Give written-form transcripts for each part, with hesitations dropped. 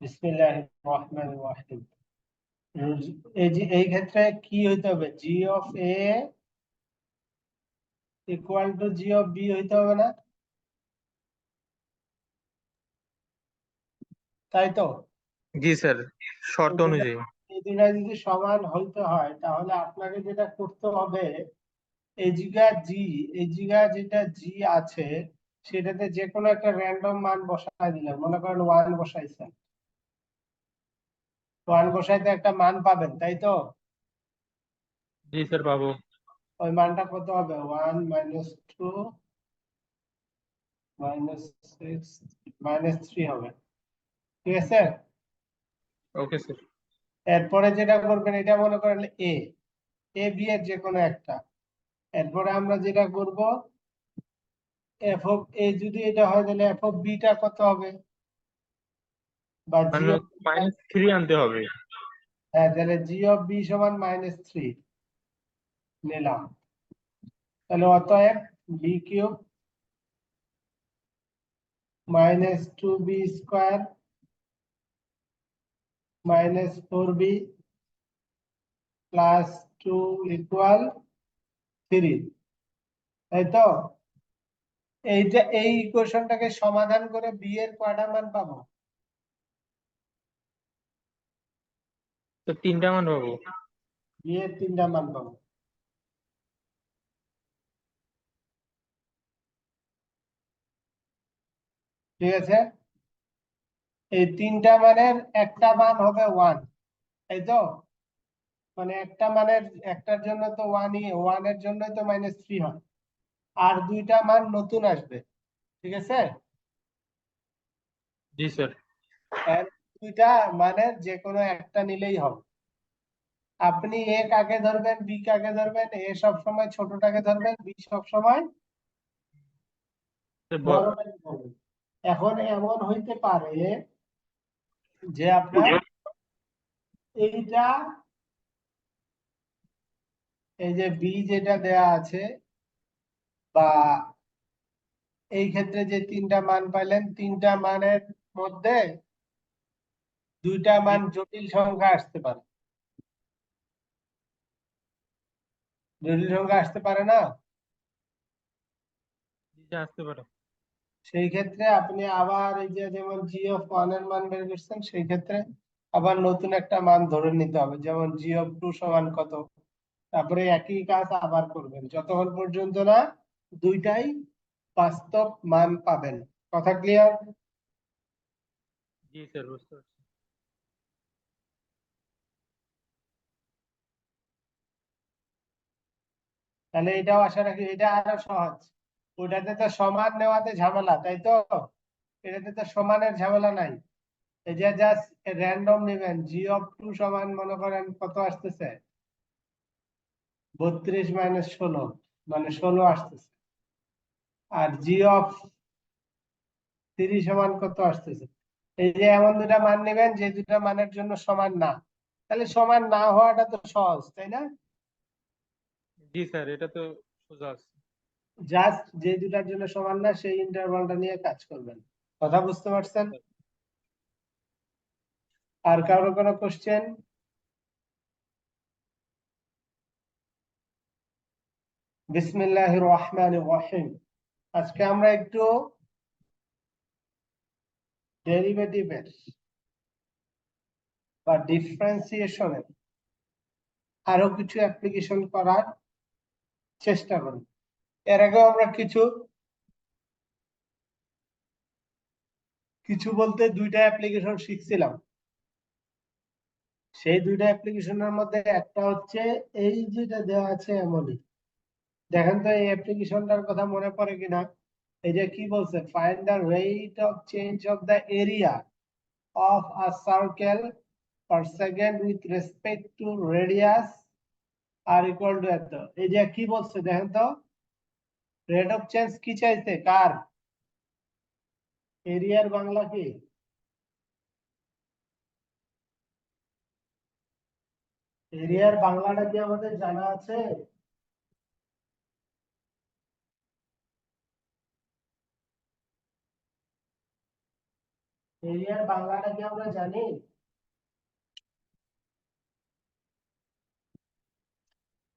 বিসমিল্লাহির রহমানির রহিম। এই ক্ষেত্রে কি হইতে হবে? G of a equal to g of b হইতে হবে না? তাই তো? জি স্যার, শর্ত এই অনুযায়ী। দুটা যদি সমান হইতে হয় তাহলে আপনাকে যেটা করতে হবে, এই জায়গা জি, এই জায়গা যেটা জি আছে সেটাতে যে কোনো একটা র্যান্ডম মান বসাই দিলেন। মনে করেন 1 বসাইছেন, 1 বসাইতে একটা মান পাবেন, তাই তো? জি স্যার, পাবো। ওই মানটা কত হবে? 1 - 2 -6 -3 হবে। ঠিক আছে? Okay sir. এরপরে যেটা করবেন, এটা মনে করেন এ, এ বি এর যে কোনো একটা। এরপরে আমরা যেটা করব, এফ অফ এ যদি এটা হয় তাহলে এফ অফ বিটা কত হবে? বা জি মানে অফ, -3 আনতে হবে। হ্যাঁ, তাহলে জি অফ বি সমান -3 নিলাম। তাহলে অতএব বি কিউব -2b² -4b +2 = 3, তাই তো? এই ইকুয়েশনটাকে সমাধান করে বি এর কয়টা মান পাবো? তো 3টা মান পাবো। বি এর 3টা মান পাবো। ঠিক আছে? এই 3টা মানের একটা মান হবে 1, তাই তো? মানে একটা মানের, একটার জন্য তো 1 এর জন্যই তো -3 হয়। আর দুইটা মান নতুন আসবে। ঠিক আছে? জি স্যার। এর দুইটা মানের যে কোনো একটা নিলেই হবে। আপনি এ কাকে ধরবেন, বি কাকে ধরবেন? এ সব সময় ছোটটাকে ধরবেন, বি সব সময় বড়টাকে ধরবেন। এখন এমন হইতে পারে যে আপনার এইটা, এই যে বি যেটা দেয়া আছে, বা এই ক্ষেত্রে যে 3টা মান পাইলেন, 3টা মানের মধ্যে দুইটা মান জটিল সংখ্যা আসতে পারে। জটিল সংখ্যা আসতে পারে না? আসতে পারে। সেই ক্ষেত্রে আপনি আবার এই যে যেমন জি অফ 1 এর মান বের করছেন, সেই ক্ষেত্রে আবার নতুন একটা মান ধরে নিতে হবে, যেমন জি অফ 2 সমান কত। তারপরে একই কাজ আবার করবেন যতক্ষণ পর্যন্ত না দুইটাই বাস্তব মান পাবেন। কথা ক্লিয়ার? জি স্যার, বুঝতে পারছি। তাহলে এটাও আশা রাখি এটা আরো সহজ। ওটাতে তো সমান নেওয়াতে ঝামেলা, তাই তো? এটাতে তো সমানের ঝামেলা নাই। এই যে জাস্ট র্যান্ডম নেবেন। জি অফ 2 সমান মনে করেন কত আসতেছে? 32 - 16, মানে 16 আসতেছে। আর জি অফ 3 সমান কত আসতেছে? এই যে এমন দুটা মান নেবেন যে দুটা মানের জন্য সমান না। তাহলে সমান না হওয়াটা তো সহজ, তাই না? জি স্যার, এটা তো সোজা আছে। জাস্ট যে দুটার জন্য সমান না সেই ইন্টারভালটা নিয়ে কাজ করবেন। কথা বুঝতে পারছেন? আর কারো কোনো কোশ্চেন? বিসমিল্লাহির রহমানির রহিম। আজকে আমরা একটু ডেরিভেটিভের বা ডিফারেন্সিয়েশনের আরো কিছু অ্যাপ্লিকেশন করার চেষ্টা করি। এর আগেও আমরা কিছু কিছু বলতে দুইটা অ্যাপ্লিকেশন শিখছিলাম। সেই দুইটা অ্যাপ্লিকেশনের মধ্যে একটা হচ্ছে এই যেটা দেওয়া আছে এমনই। দেখেন তো এই অ্যাপ্লিকেশনটার কথা মনে পড়ে কিনা? এই যে কি বলছে, find the rate of change of the area of a circle per second with respect to radius R equal to এত। এই যে কি বলছে দেখেন তো, রেট অফ চেঞ্জ কি চাইছে? কার? এরিয়ার বাংলা কি? এরিয়ার বাংলাটা কি আমাদের জানা আছে? এরিয়ার বাংলাটা কি আমরা জানি?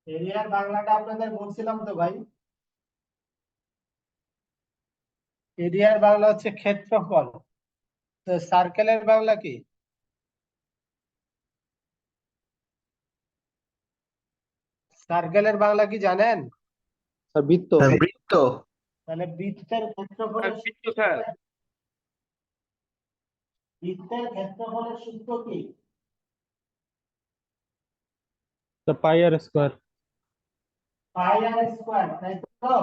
এরিয়ার বাংলাটা আপনাদের বলছিলাম তো ভাই। এরিয়ার বাংলা হচ্ছে ক্ষেত্রফল। তো সার্কেলের বাংলা কি? সার্কেলের বাংলা কি জানেন? স্যার বৃত্ত। বৃত্ত। তাহলে বৃত্তের ক্ষেত্রফলের সূত্র স্যার কি? বৃত্তের ক্ষেত্রফলের সূত্র কি? পাই আর স্কোয়ার। পাই আর স্কোয়ার, তাই তো?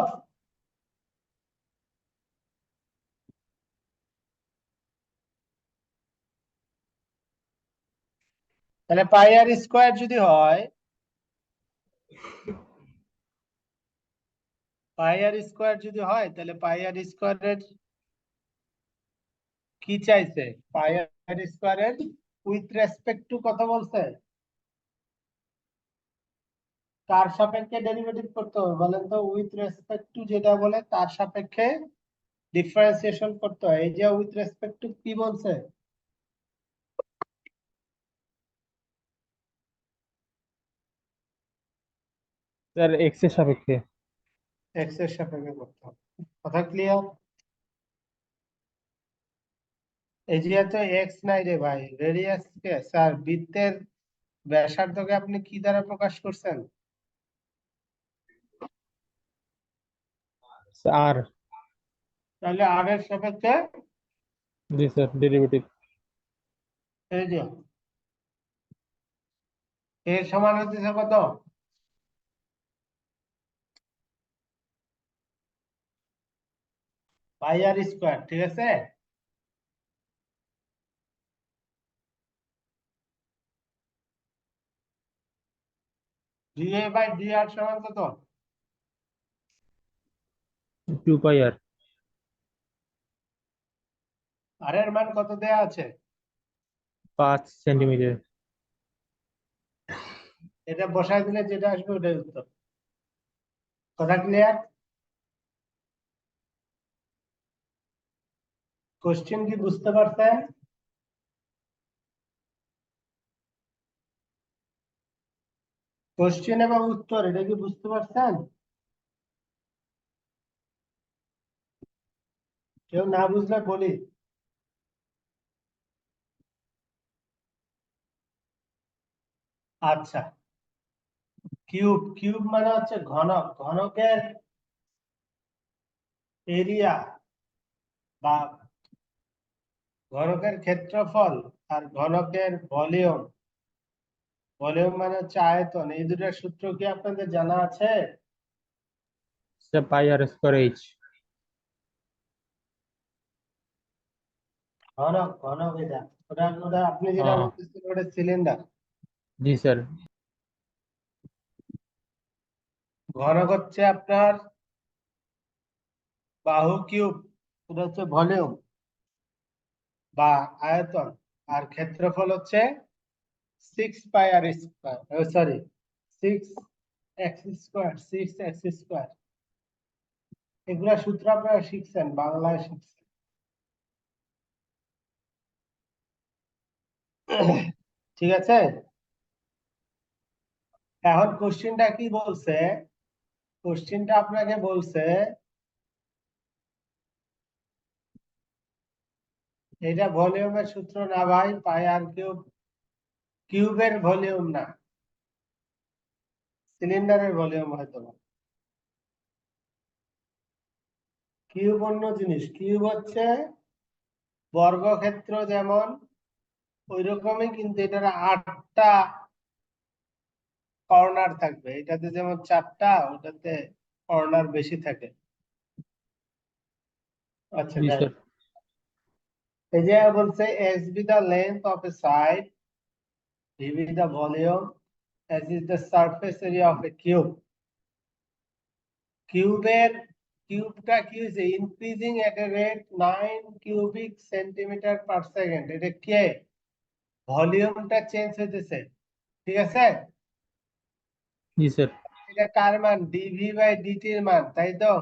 তাহলে পাই আর স্কোয়ার যদি হয়, পাই আর স্কোয়ার যদি হয় তাহলে পাই আর স্কোয়ারের কি চাইছে? পাই আর স্কোয়ারের উইথ রেসপেক্ট টু কত বলছে? কার সাপেক্ষে ডেরিভেটিভ করতে হবে বলেন তো? উইথ রেসপেক্ট টু যেটা বলে তার সাপেক্ষে ডিফারেন্সিয়েশন করতে হয়। এই যে উইথ রেসপেক্ট টু কি বলছে? স্যার এক্স এর সাপেক্ষে। এক্স এর সাপেক্ষে করতে হবে। কথা ক্লিয়ার? এই যে তো এক্স নাই রে ভাই, রেডিয়াস কে স্যার বৃত্তের ব্যাসার্ধকে আপনি কি দ্বারা প্রকাশ করছেন? আর। তাহলে আর এর সাপেক্ষে জি স্যার, ডেরিভেটিভ। এই যে এর সমান হচ্ছে কত? পাই আর স্কোয়ার, ঠিক আছে? ডিএ বাই ডিআর সমান কত? 2 পাই আর। আর এর মান কত দেয়া আছে? 5 সেন্টিমিটার। এটা বসায় দিলে যেটা আসবে ওটাই উত্তর। কথা ক্লিয়ার? কোশ্চেন কি বুঝতে পারছেন? কোশ্চেন এবং উত্তর এটা কি বুঝতে পারছেন? কেউ না বুঝলে বলি। আচ্ছা, কিউব। কিউব মানে হচ্ছে ঘনক। ঘনকের এরিয়া বা ঘনকের ক্ষেত্রফল আর ঘনকের ভলিউম। ভলিউম মানে হচ্ছে আয়তন। এই দুটার সূত্র কি আপনাদের জানা আছে? স্যার পাই আর স্কোয়ার এইচ। ঘনক, ঘনক এটা। ওটা ওটা আপনি যেটা বলতেছেন ওটা সিলিন্ডার। জি স্যার। ঘনক হচ্ছে আপনার বাহু কিউব, এটা হচ্ছে ভলিউম বা আয়তন। আর ক্ষেত্রফল হচ্ছে 6 pi r square, sorry 6 x square, 6 x square. এগুলা সূত্র আপনারা শিখছেন, বাংলায় শিখছেন। ঠিক আছে? এখন কোশ্চেনটা কি বলছে? কোশ্চেনটা আপনাকে বলছে এটা ভলিউমের সূত্র না ভাই, পাই আর কিউব। কিউবের ভলিউম না, সিলিন্ডারের ভলিউম হয়তো না। কিউব অন্য জিনিস। কিউব হচ্ছে বর্গক্ষেত্র যেমন ওই রকমই, কিন্তু এটার 8টা কর্নার থাকবে। এটাতে যেমন 4টা, ওটাতে কর্নার বেশি থাকে। আচ্ছা জি যাই স্যার। হোক। এই যে বলছে X be the length of a side, V be the volume, as is the surface area of a cube. কিউবের কিউবটা কি হয়েছে? Increasing at a rate 9 cubic centimetre per second. এটা কে? ভলিউমটা চেঞ্জ হইতেছে, ঠিক আছে? জি স্যার। এটা কার মান? ডিভি বাই ডিটি এর মান, তাই তো?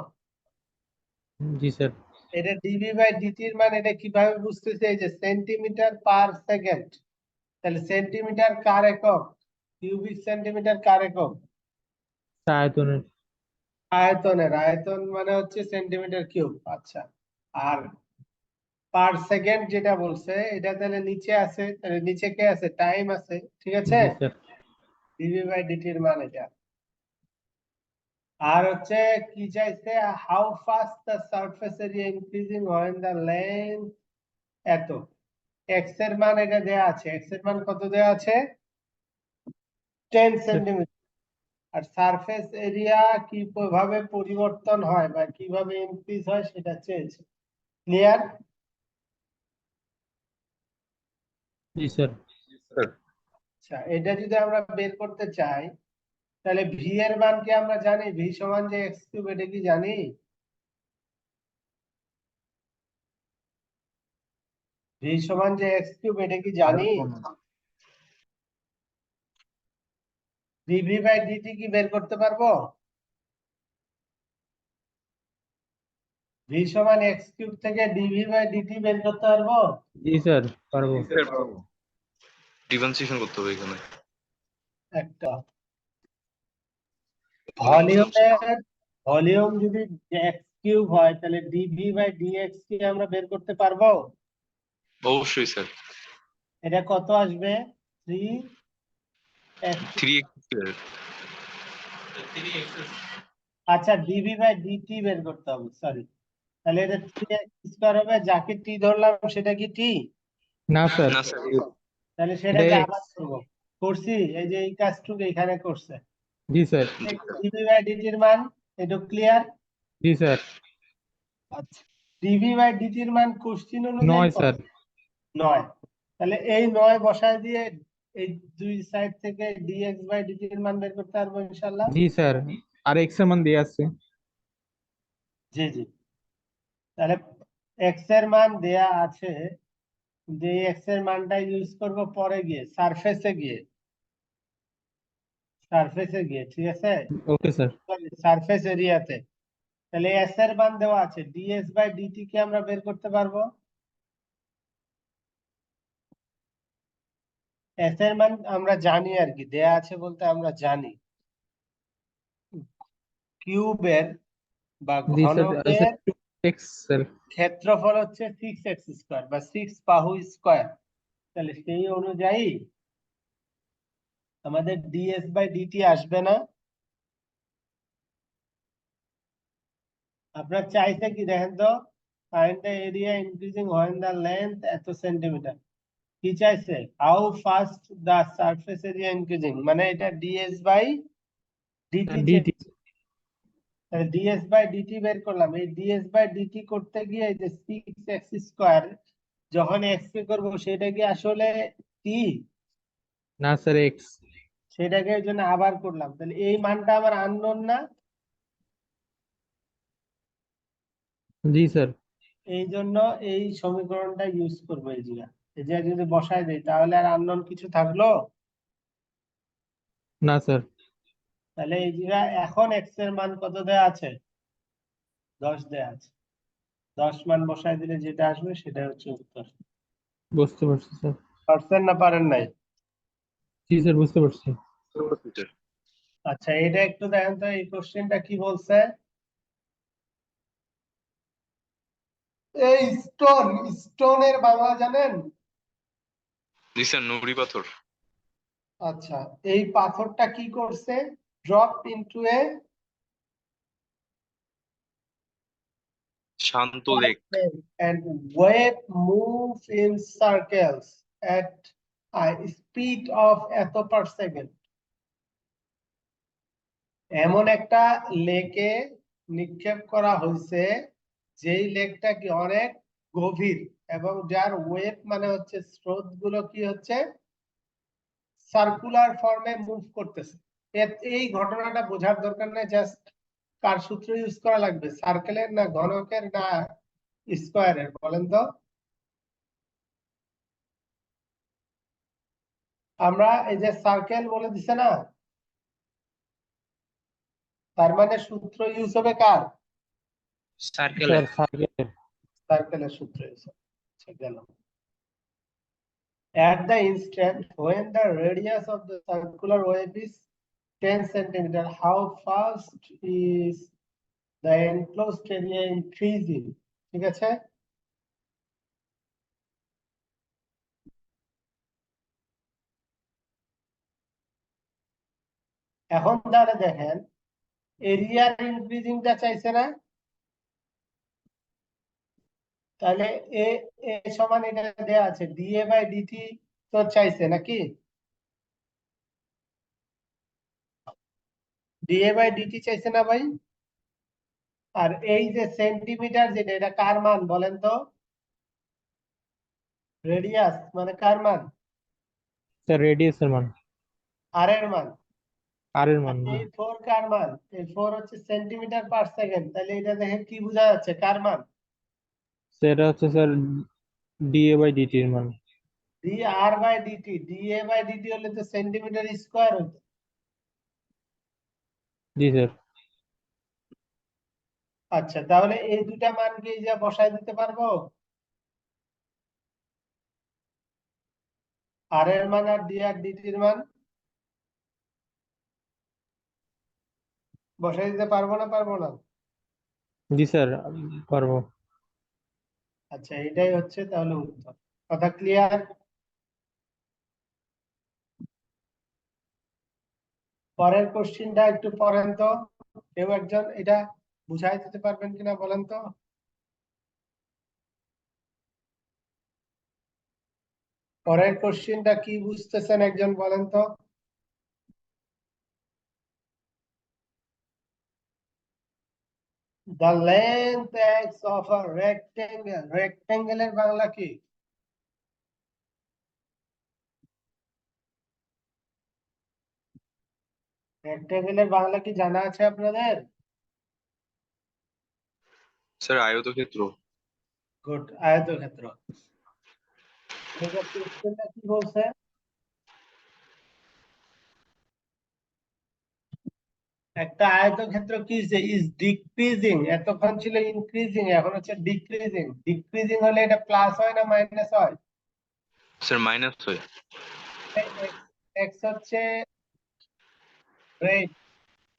জি স্যার। এটা ডিভি বাই ডিটি এর মান এটা কিভাবে বুঝতেছে? এই যে সেন্টিমিটার পার সেকেন্ড, তাহলে সেন্টিমিটার কার একক? কিউবিক সেন্টিমিটার কার একক? আয়তনের। আয়তনের। আয়তন মানে হচ্ছে সেন্টিমিটার কিউব। আচ্ছা, আর পার সেকেন্ড যেটা বলছে এটা তাহলে নিচে আছে, তাহলে নিচে কে আছে? টাইম আছে, ঠিক আছে। জি স্যার। ডিভি বাই ডিটি এর মান এটা। আর হচ্ছে কি চাইছে? How fast the surface area increasing when the length এত। এক্স এর মান এটা দেয়া আছে, এক্স এর মান কত দেয়া আছে? 10 সেন্টিমিটার। আর সারফেস এরিয়া কিভাবে পরিবর্তন হয় বা কিভাবে ইনক্রিজ হয় সেটা চেয়েছে। ক্লিয়ার? জি স্যার। আচ্ছা, এটা যদি আমরা বের করতে চাই তাহলে ভি এর মান কি আমরা জানি? ভি সমান যে এক্স কিউব, এটা কি জানি? ভি সমান যে এক্স কিউব, এটা কি জানি? ডিভি বাই ডিটি কি বের করতে পারবো? ভি সমান এক্স কিউব থেকে ডিভি বাই ডিটি বের করতে পারবো? জি স্যার পারবো। ডিফারেন্সিয়েশন করতে হবে এখানে। একটা ভলিউমের ভলিউম যদি এক্স কিউব হয় তাহলে ডিভি বাই ডিএক্স কি আমরা বের করতে পারবো? অবশ্যই স্যার। এটা কত আসবে? 3x। 3x²। আচ্ছা, ডিভি বাই ডিটি বের করতে হবে, সরি। তাহলে এটা 3x² হবে, যাকে টি ধরলাম সেটা কি টি? না স্যার, না স্যার, তাহলে এটা সেটাকে এক্স। আবার করবো। করছি, এই যে এই কাজটুকু এখানে করছে। জি স্যার। ডিভি বাই ডিটির মান এটা ক্লিয়ার? জি স্যার। আচ্ছা, ডিভি বাই ডিটির মান কোশ্চিন অনুযায়ী 9 কত? স্যার। 9। তাহলে এই 9 বসায় দিয়ে এই দুই সাইড থেকে ডিএক্স বাই ডিটির মান বের করতে পারবো ইনশাল্লাহ। জি স্যার, আর এক্স এর মান দিয়ে আছে। জি জি। তাহলে এক্স এর মান দেয়া আছে, যে এক্স এর মানটা ইউজ করব পরে গিয়ে সারফেসে গিয়ে, সারফেসে গিয়ে, ঠিক আছে, ওকে স্যার। সারফেস এরিয়াতে। তাহলে এস এর মান দেওয়া আছে, ডিএস বাই ডিটি কে আমরা বের করতে পারবো। এস এর মান আমরা জানি আর কি, দেয়া আছে বলতে আমরা জানি কিউবের বা জি স্যার। ঘনকের এক্স স্যার। ক্ষেত্রফল হচ্ছে 6x² বা 6 বাহু স্কয়ার। তাহলে সেই অনুযায়ী আমাদের ডিএস বাই ডিটি আসবে না? আপনার চাইছে কি দেখেন তো? Find the area increasing when the length এত সেন্টিমিটার। কি চাইছে? How fast the surface area increasing, মানে এটা ডিএস বাই ডিটি ডিটি। তাহলে ডিএস বাই ডিটি বের করলাম। এই ডিএস বাই ডিটি করতে গিয়ে এই যে 6x² যখন এক্স কে করবো সেটা কি আসলে টি? না স্যার, এক্স। সেটাকে ওই জন্য আবার করলাম। তাহলে এই মানটা আমার আননোন না? জি স্যার। এই জন্য এই সমীকরণটা ইউজ করবো এই জায়গা। এই জায়গায় যদি বসায় দেই তাহলে আর আননোন কিছু থাকলো? না স্যার। তাহলে এই জায়গায় এখন এক্স এর মান কত দেয়া আছে? 10 দেয়া আছে। 10 মান বসায় দিলে যেটা আসবে সেটা হচ্ছে উত্তর। বুঝতে পারছি স্যার। পারছেন না পারেন নাই? জি স্যার, বুঝতে পারছি। আচ্ছা, এটা একটু দেখেন তো এই কোশ্চেনটা কি বলছে। এই স্টোন, স্টোনের বাংলা জানেন? জি স্যার, নুড়ি পাথর। আচ্ছা, এই পাথরটা কি করছে? ড্রপ ইনটু এ শান্ত lake. and wave move in circles at a speed of এত পার সেকেন্ড। এমন একটা লেকে নিক্ষেপ করা হয়েছে যেই লেকটা কি অনেক গভীর এবং যার ওয়েভ মানে হচ্ছে স্রোত গুলো কি হচ্ছে সার্কুলার ফর্মে মুভ করতেছে। এই ঘটনাটা বোঝার দরকার নেই, জাস্ট কার সূত্র ইউজ করা লাগবে? সার্কেলের না ঘনকের না স্কয়ারের, বলেন তো? আমরা এই যে সার্কেল বলে দিছে না, তার মানে সূত্র ইউজ হবে কার? Sir circle. সার্কেলের সূত্র হিসাবে। আচ্ছা, গেল। At the instant when the radius of the circular wave is 10 centimeter, how fast is the enclosed area increasing? ঠিক আছে? এখন তাহলে দেখেন এরিয়ার ইনক্রিজিংটা চাইছে না, তাহলে এ এ সমান এটা দেয়া আছে ডিএ বাই ডিটি তো চাইছে নাকি, ডিএ বাই ডিটি চাইছে না ভাই? আর এই যে সেন্টিমিটার যেটা এটা কার মান বলেন তো, রেডিয়াস মানে কার মান, স্যার রেডিয়াসের মান, আর এর মান, আর এর মান। এই ফোর কার মান, এই ফোর হচ্ছে সেন্টিমিটার পার সেকেন্ড, তাহলে এটা দেখেন কি বোঝা যাচ্ছে কার মান, সেটা হচ্ছে স্যার ডিএ বাই ডিটি এর মান। D R by DT, DA by DT হলে তো সেন্টিমিটার স্কোয়ার হতো। জি স্যার। আচ্ছা, তাহলে এই দুটা মান কি যা বসাই দিতে পারবো, আর এর মান আর ডি আর ডিটির মান বসাই দিতে পারবো না পারবো না? জি স্যার পারবো। আচ্ছা, এটাই হচ্ছে তাহলে উত্তর। কথা ক্লিয়ার? পরের কোশ্চিনটা একটু পড়েন তো, কেউ একজন এটা বুঝাই দিতে পারবেন কিনা বলেন তো। পরের কোশ্চিনটা কি বুঝতেছেন একজন বলেন তো। The length x of a rectangle, রেক্টেঙ্গেলের Bangla কি? রেক্টেঙ্গেলের বাংলা কি জানা আছে আপনাদের? স্যার আয়তক্ষেত্র। গুড, আয়তক্ষেত্র। কোশ্চেনটা কি বলছে, একটা আয়তক্ষেত্র কি যে ইজ ডিক্রিজিং, এতক্ষণ ছিল ইনক্রিজিং এখন হচ্ছে ডিক্রিজিং, ডিক্রিজিং হলে এটা প্লাস হয় না মাইনাস হয়? স্যার মাইনাস হয়। এক্স হচ্ছে রেট,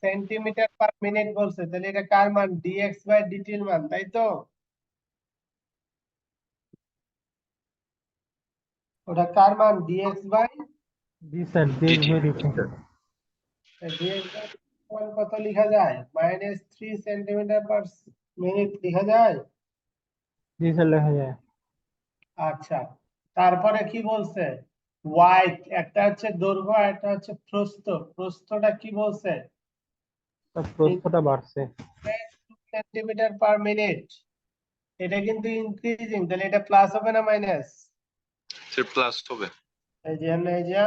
সেন্টিমিটার পার মিনিট বলছে, তাহলে এটা কার মান, ডিএক্স বাই ডিটি এর মান, তাই তো? ওটা কার মান, ডিএক্স বাই জি sir DX DT. By DT. DX by মান কত লেখা যায়, -3 সেন্টিমিটার পার মিনিট লেখা যায়। জি স্যার লেখা যায়। আচ্ছা, তারপরে কি বলছে, ওয়াই, একটা হচ্ছে দৈর্ঘ্য আর একটা হচ্ছে প্রস্থ, প্রস্থটা কি বলছে, স্যার প্রস্থটা বাড়ছে। সেন্টিমিটার পার মিনিট, এটা কিন্তু ইনক্রিজিং, তাহলে এটা প্লাস হবে না মাইনাস? স্যার প্লাস হবে। এই যে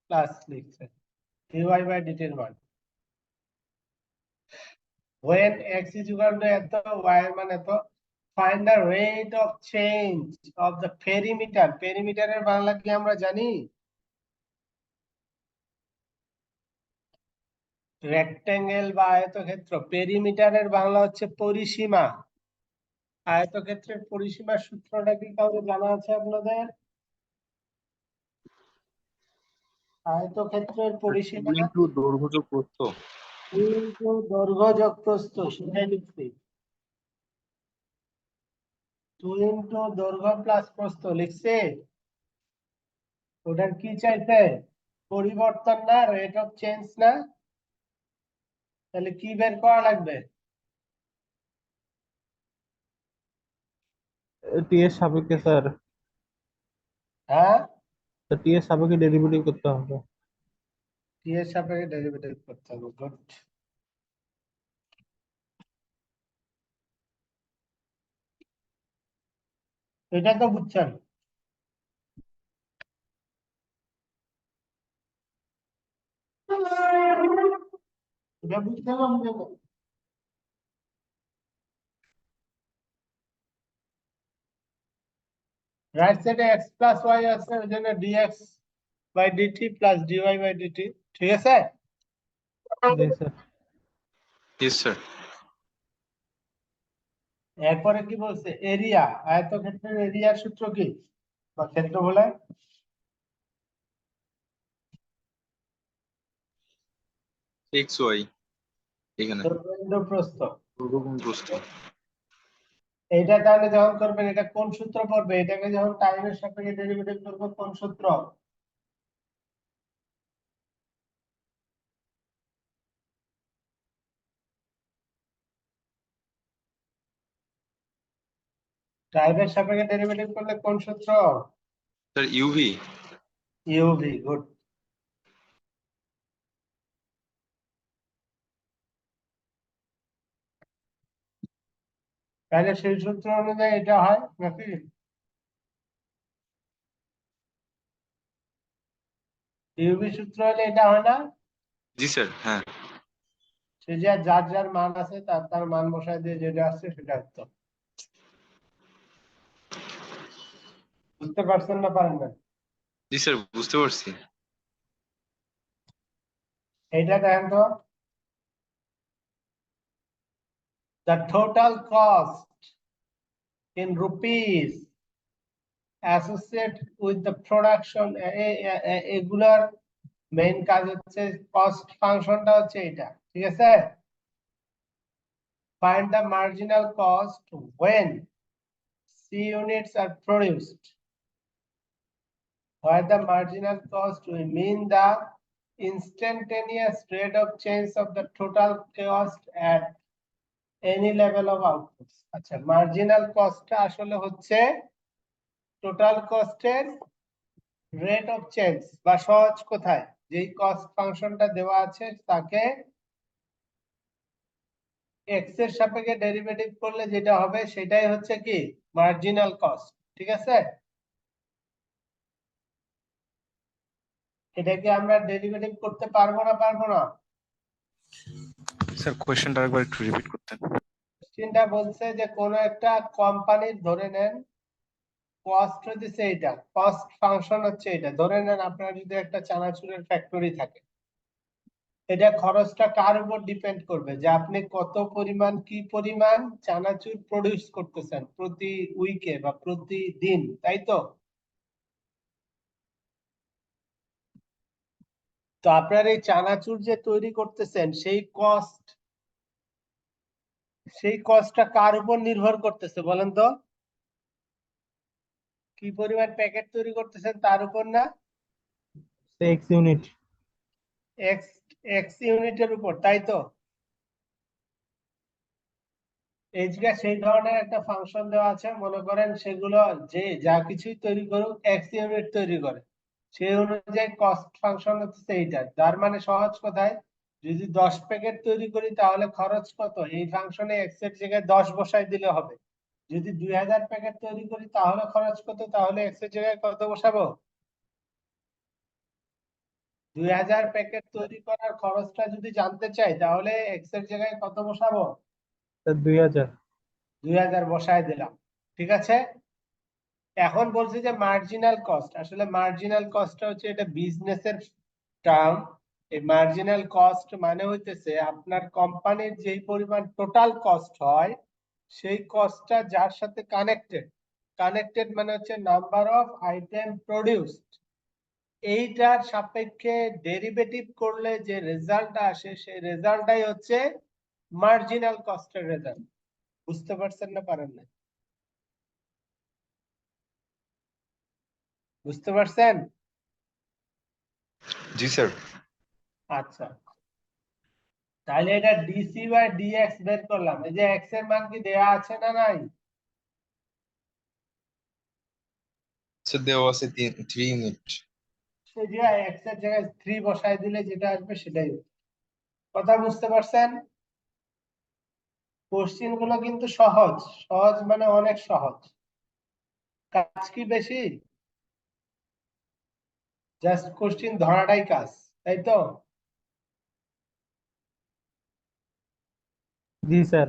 প্লাস লিখছে, ডিওয়াই বাই ডিটি এর মান। when x is equal to এত, y এর মান এত, find the rate of change of the perimeter, পেরিমিটারের Bangla কি আমরা জানি? রেক্টেঙ্গেল বা আয়তক্ষেত্র, পেরিমিটারের বাংলা হচ্ছে পরিসীমা, আয়তক্ষেত্রের পরিসীমার সূত্রটা কি কাউকে জানা আছে আপনাদের? আয়তক্ষেত্রের পরিসীমা ইন্টু দৈর্ঘ্য যোগ প্রস্থ। কিন্তু দৈর্ঘ্য যোগ প্রস্থ, সেটাই লিখছি, 2 ইন্টু দৈর্ঘ্য প্লাস প্রস্থ লিখছে। ওটার কি চাইছে, পরিবর্তন না, রেট অফ চেঞ্জ না, তাহলে কি বের করা লাগবে? টি এর সাপেক্ষে স্যার, হ্যাঁ, টি এর সাপেক্ষে ডেরিভেটিভ করতে হবে। টি এর সাপেক্ষে ডেরিভেটিভ করতে হবে, গুড। এটা তো বুঝছেন। এটা বুঝতে পারলাম। রাইট সাইডে এক্স প্লাস ওয়াই আছে, ওই জন্য DX by DT plus DY by DT, ঠিক আছে? জি স্যার। Yes sir. এরপরে কি বলছে, এরিয়া, আয়তক্ষেত্রের এরিয়ার সূত্র কি বা ক্ষেত্র বলে? এক্স ওয়াই এখানে দৈর্ঘ্য প্রস্থ। ওরকম প্রস্থ। এইটা তাহলে যখন করবেন এটা কোন সূত্র পড়বে? এটাকে যখন টাইমের সাপেক্ষে ডেরিভেটিভ করবো কোন সূত্র? টাইমের সাপেক্ষে ডেরিভেটিভ করলে কোন সূত্র? Sir UV. UV, good. তাহলে সেই সূত্র অনুযায়ী এটা হয় নাকি? ইউভি সূত্র হলে এটা হয় না? জি স্যার, হ্যাঁ। সে যে যার যার মান আছে তার তার মান বসায় দিয়ে যেটা আসছে সেটা উত্তর। বুঝতে পারছেন না পারেন না? জি স্যার, বুঝতে পারছি। এইটা দেখেন তো, the total cost in rupees associated with the production, এগুলার মেইন কাজ হচ্ছে কস্ট ফাংশনটা হচ্ছে এটা, ঠিক আছে? find the marginal cost when C units are produced, where the marginal cost we mean the instantaneous rate of change of the total cost at any level of output. আচ্ছা, marginal কস্টটা আসলে হচ্ছে total কস্টের rate of change, বা সহজ কোথায় যেই cost ফাংশনটা দেওয়া আছে তাকে এক্স এর সাপেক্ষে ডেরিভেটিভ করলে যেটা হবে সেটাই হচ্ছে কি মার্জিনাল কস্ট, ঠিক আছে? এটাকে আমরা ডেরিভেটিভ করতে পারবো না পারবো না? স্যার কোয়েশ্চেনটা আরেকবার একটু রিপিট করতেন। কোশ্চেনটা বলছে যে কোন একটা কোম্পানির ধরে নেন কস্ট হচ্ছে এটা, কস্ট ফাংশন হচ্ছে এটা। ধরে নেন আপনার যদি একটা চানাচুরের ফ্যাক্টরি থাকে, এটা খরচটা কার উপর ডিপেন্ড করবে? যে আপনি কত পরিমাণ কি পরিমাণ চানাচুর প্রডিউস করতেছেন প্রতি উইকে বা প্রতিদিন, তাই তো? তো আপনার এই চানাচুর যে তৈরি করতেছেন সেই কস্টটা কার উপর নির্ভর করতেছে বলেন তো? কি পরিমাণ প্যাকেট তৈরি করতেছেন তার উপর না? X unit. এক্স এক্স ইউনিটের উপর, তাই তো? এই জায়গায় সেই ধরনের একটা ফাংশন দেওয়া আছে, মনে করেন সেগুলো যে যা কিছুই তৈরি করুক এক্স ইউনিট তৈরি করে, সেই অনুযায়ী কস্ট ফাংশন হচ্ছে এইটা। তার মানে সহজ কথায়, যদি 10 প্যাকেট তৈরি করি তাহলে খরচ কত, এই ফাংশনে এক্স এর জায়গায় 10 বসাই দিলে হবে। যদি 2000 প্যাকেট তৈরি করি তাহলে খরচ কত, তাহলে এক্স এর জায়গায় কত বসাবো? 2000 প্যাকেট তৈরি করার খরচটা যদি জানতে চাই তাহলে এক্স এর জায়গায় কত বসাবো? 2000। 2000 বসায় দিলাম, ঠিক আছে? এখন বলছি যে মার্জিনাল কস্ট, আসলে মার্জিনাল কস্টটা হচ্ছে এটা বিজনেসের টার্ম। এই মার্জিনাল কস্ট মানে হইতেছে আপনার কোম্পানির যেই পরিমাণ টোটাল কস্ট হয় সেই কস্টটা যার সাথে কানেক্টেড, কানেক্টেড মানে হচ্ছে নাম্বার অফ আইটেম প্রডিউসড, এইটার সাপেক্ষে ডেরিভেটিভ করলে যে রেজাল্টটা আসে সেই রেজাল্টটাই হচ্ছে মার্জিনাল কস্টের রেজাল্ট। বুঝতে পারছেন না পারেন না? বুঝতে পারছেন? জি স্যার। আচ্ছা, তাহলে এটা ডিসি বাই ডিএক্স বের করলাম। এই যে এক্স এর মান কি দেয়া আছে না নাই? স্যার দেওয়া আছে 3 ইউনিট। সে যে এক্স এর জায়গায় 3 বসায় দিলে যেটা আসবে সেটাই উত্তর। কথা বুঝতে পারছেন? কোশ্চিন গুলো কিন্তু সহজ, সহজ মানে অনেক সহজ। কাজ কি বেশি? জাস্ট কোশ্চিন ধরাটাই কাজ, তাই তো? জি স্যার।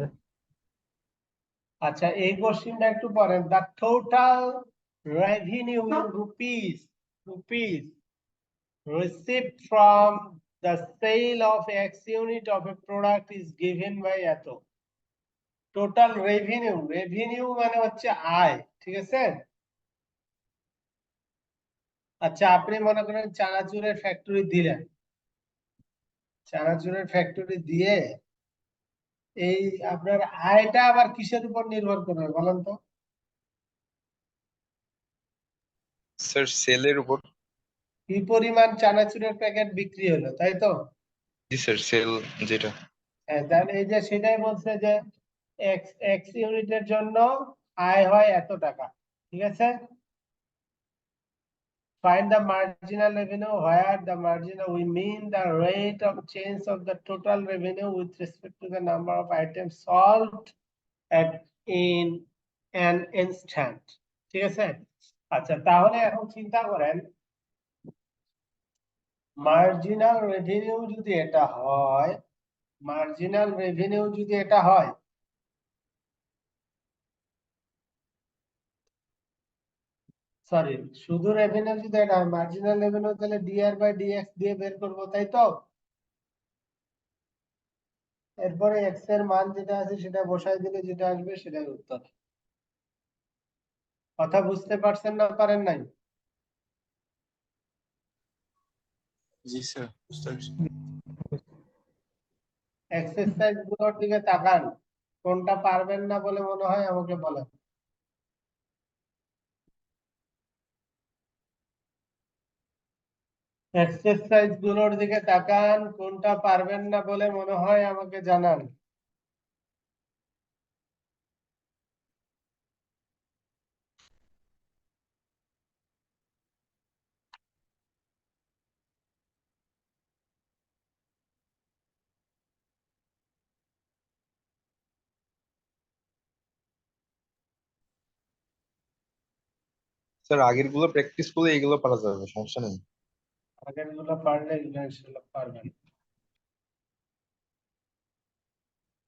আচ্ছা, এই কোশ্চিনটা একটু পড়েন। The total revenue in rupees received from the sale of X unit of a product is given by এত। টোটাল রেভিনিউ, রেভিনিউ মানে হচ্ছে আয়, ঠিক আছে। আচ্ছা, আপনি মনে করেন চানাচুরের ফ্যাক্টরি দিলেন, চানাচুরের ফ্যাক্টরি দিয়ে এই আপনার আয়টা আবার কিসের উপর নির্ভর করবে বলেন তো? স্যার সেলের উপর। কি পরিমাণ চানাচুরের প্যাকেট বিক্রি হলো, তাই তো? জি স্যার, সেল যেটা। হ্যাঁ, তাহলে এই যে সেটাই বলছে যে এক্স এক্স ইউনিটের জন্য আয় হয় এত টাকা, ঠিক আছে। Find the marginal revenue where the marginal we mean the rate of change of the total revenue with respect to the number of items sold at in an instant, ঠিক আছে। আচ্ছা, তাহলে এখন চিন্তা করেন মার্জিনাল রেভিনিউ যদি এটা হয়, মার্জিনাল রেভিনিউ যদি এটা হয়, সরি, শুধু রেভিনিউ যদি এটা হয়, মার্জিনাল রেভিনিউ তাহলে ডিআর বাই ডিএক্স দিয়ে বের করবো, তাই তো। এরপরে এক্স এর মান যেটা আছে সেটা বসাই দিলে যেটা আসবে সেটাই উত্তর। কথা বুঝতে পারছেন না পারেন নাই? জি স্যার, বুঝতে পারছি। এক্সারসাইজ গুলোর দিকে তাকান, কোনটা পারবেন না বলে মনে হয় আমাকে বলেন। এক্সারসাইজ গুলোর দিকে তাকান, কোনটা পারবেন না বলে মনে হয় আমাকে জানান। স্যার আগের গুলো প্র্যাকটিস করলে এগুলো পারা যাবে, সমস্যা নেই। আগের গুলো পারলে এগুলো ইনশাল্লাহ পারবেন।